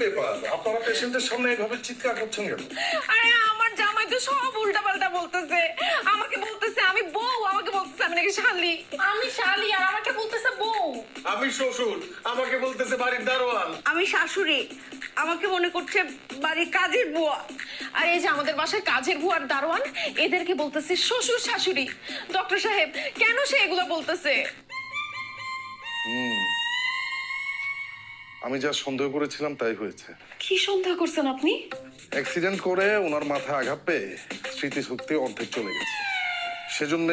ব্যাপার, আপনারা পেশেন্টের সামনে এইভাবে চিৎকার করছেন কেন? আরে আমার জামাই তো সব উল্টাপাল্টা বলতেছে। আমাকে বলতেছে আমি বউ, আমাকে বলতেছে আমি নাকি শালি। আমি শালি আর আমাকে বলতেছে বউ। আমি শ্বশুর, আমাকে বলতেছে বাড়ির দারোয়ান। আমি শাশুড়ি, আমাকে মনে করছে বাড়ির কাজের বুয়া। আর এই যে আমাদের বাসায় কাজের বুয়ার দারোয়ান, এদেরকে বলতেছে শ্বশুর শাশুড়ি। ডক্টর সাহেব, কেন সে এগুলো বলতেছে? আমি যা সন্দেহ করেছিলাম তাই হয়েছে। কি সন্দেহ করছেন আপনি? অ্যাক্সিডেন্ট করে ওনার মাথায় আঘাত পেয়ে স্মৃতিশক্তি অর্ধেক চলে গেছে। সেজন্য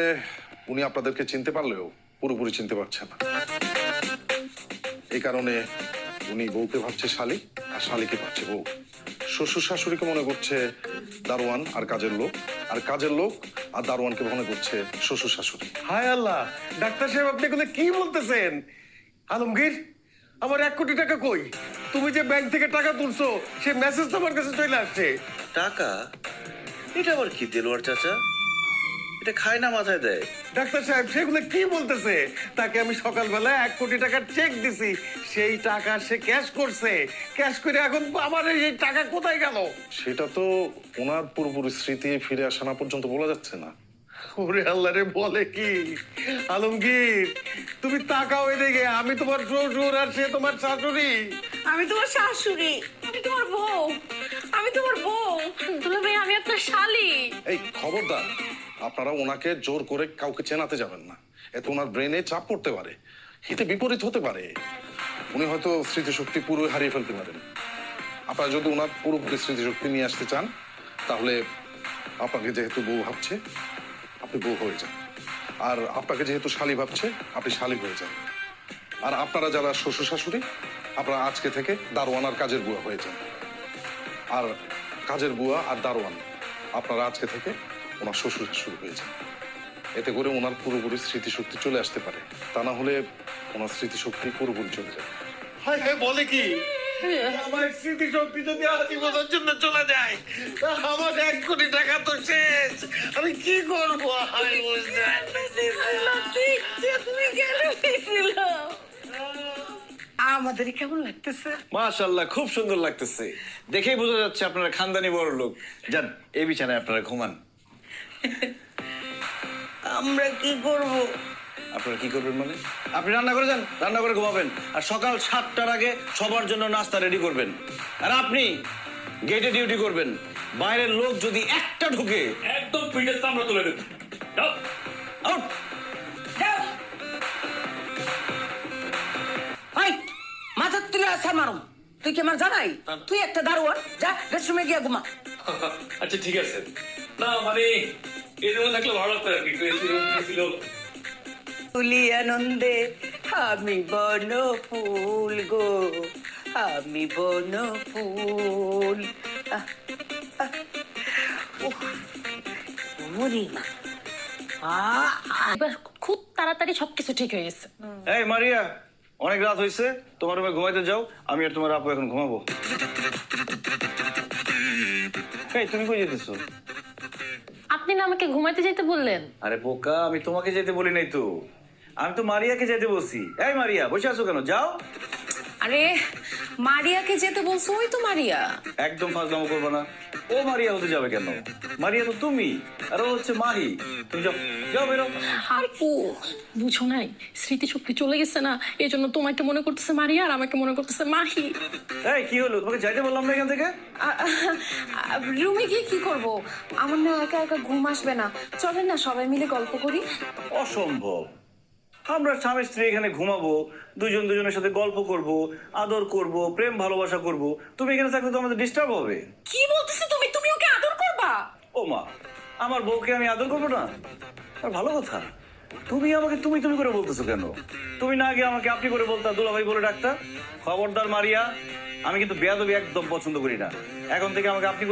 উনি আপনাদেরকে চিনতে পারলেও পুরোপুরি চিনতে পারছেন না। এই কারণে উনি বউকে ভাবছে শালি, আর শালিকে ভাবছে বউ। শ্বশুর শাশুড়িকে মনে করছে দারোয়ান আর কাজের লোক, আর কাজের লোক আর দারোয়ানকে মনে করছে শ্বশুর শাশুড়ি। হায় আল্লাহ, ডাক্তার সাহেব আপনি এগুলো কি বলতেছেন? আলমগীর, আমার 1 কোটি টাকা কই? তুমি যে ব্যাংক থেকে টাকা তুলছো সে মেসেজ তো আমার কাছে চলে আসছে। টাকা? এটা আবার কি দেলোয়ার চাচা? এটা খায় না মাথায় দেয়? ডাক্তার সাহেব সেগুলো কি বলতেছে? তাকে আমি সকালবেলা 1 কোটি টাকার চেক দিছি, সেই টাকা সে ক্যাশ করছে। ক্যাশ করে এখন আমার এই টাকা কোথায় গেল? সেটা তো ওনার পুরোপুরি স্মৃতি ফিরে আসা না পর্যন্ত বলা যাচ্ছে না। ওরে আল্লাহ রে, বলে কি? আলমগীর, তুমি তাকাও এদিকে, আমি তোমার শ্বশুর আর সে তোমার শাশুড়ি। আমি তোমার শাশুড়ি। আমি তোমার বউ, আমি তোমার বউ। দুলা ভাই, আমি আপনার শালি। এই খবরদার, আপনারা ওনাকে জোর করে কাউকে চেনাতে যাবেন না। এতে ওনার ব্রেনে চাপ পড়তে পারে, হিতে বিপরীত হতে পারে। উনি হয়তো স্মৃতিশক্তি পুরো হারিয়ে ফেলতে পারেন। আপনারা যদি ওনার পুরোপুরি স্মৃতিশক্তি নিয়ে আসতে চান, তাহলে আপনাকে যেহেতু বউ ভাবছে, আপনি বউ হয়ে যান। আর আপনাকে যেহেতু শালি ভাবছে, আপনি শালি হয়ে যান। আর আপনারা যারা শ্বশুর শাশুড়ি, আপনারা আজকে থেকে দারোয়ান আর কাজের বুয়া হয়ে যান। আর কাজের বুয়া আর দারোয়ান আপনারা আজকে থেকে ওনার শ্বশুর শাশুড়ি হয়ে যান। এতে করে ওনার পুরোপুরি স্মৃতিশক্তি চলে আসতে পারে। তা না হলে ওনার স্মৃতিশক্তি পুরোপুরি চলে যায়। হায় হায়, বলে কি? আমার স্মৃতিশক্তি যদি আজীবনের জন্য চলে যায়, তা আমার 1 কোটি টাকা তো শেষ। আমি কি করবো? আমি বুঝতে পারতেছি না। তুমি কেন গেছিল? আমাদের কেমন লাগতেছে? মাশাআল্লাহ, খুব সুন্দর লাগতেছে। দেখেই বোঝা যাচ্ছে আপনারা খানদানি বড় লোক। যান, এই বিছানায় আপনারা ঘুমান। আমরা কি করব? আপনারা কি করবেন মানে? আপনি রান্না করে যান, রান্না করে ঘুমাবেন। আর সকাল 7টার আগে সবার জন্য নাস্তা রেডি করবেন। আর আপনি গেটে ডিউটি করবেন। বাইরের লোক যদি একটা ঢুকে একদম পিঠের সামনে তুলে দেব। যাও। আউট। হাই, মাথা তুলে আসা মারো। তুই কি আমার জানাই? তুই একটা দারোয়ান, যা বেডরুমে গিয়ে ঘুমা। আচ্ছা ঠিক আছে। না মানে এই রুমে থাকলে ভালো লাগতো আর কি। একটু এসি রুম ছিল। তুলি আনন্দে আমি বন ফুল গো, আমি বন ফুল। এবার খুব তাড়াতাড়ি সবকিছু ঠিক হয়ে গেছে। এই মারিয়া, অনেক রাত হয়েছে, তোমার রুমে ঘুমাইতে যাও। আমি আর তোমার আপু এখন ঘুমাবো। এই তুমি কই যেতেছো? আপনি না আমাকে ঘুমাইতে যেতে বললেন? আরে বোকা, আমি তোমাকে যেতে বলি নাই তো, আমি তো মারিয়াকে যেতে বলছি। এই মারিয়া, বসে আছো কেন? যাও। আরে মারিয়াকে যেতে বলছো, ওই তো মারিয়া। একদম ফাজলামো করবো না। ও মারিয়া হতে যাবে কেন? মারিয়া তো তুমি, আর ও হচ্ছে মাহি। তুমি যাও, যাও বেরো। আর ও বুঝো নাই, স্মৃতিশক্তি চলে গেছে না, এই জন্য তোমাকে মনে করতেছে মারিয়া আর আমাকে মনে করতেছে মাহি। এই কি হলো? তোমাকে যাইতে বললাম না এখান থেকে? রুমে গিয়ে কি করব? আমার না একা একা ঘুম আসবে না, চলেন না সবাই মিলে গল্প করি। অসম্ভব। আমরা স্বামী স্ত্রী এখানে ঘুমাবো, দুজন দুজনের সাথে গল্প করব, আদর করব, প্রেম ভালোবাসা করব। তুমি এখানে থাকলে তো আমাদের ডিস্টার্ব হবে। কি বলতেছো তুমি? তুমি ওকে আদর করবা? ও মা, আমার বউকে আমি আদর করবো না? আর ভালো কথা, তুমি আমাকে তুমি তুমি করে বলতেছো কেন? তুমি না গিয়ে আমাকে আপনি করে বলতা, দুলাভাই বলে ডাকতা। খবরদার মারিয়া, আমি কিন্তু বেয়াদবি একদম পছন্দ করি না। এখন থেকে আমাকে আপনি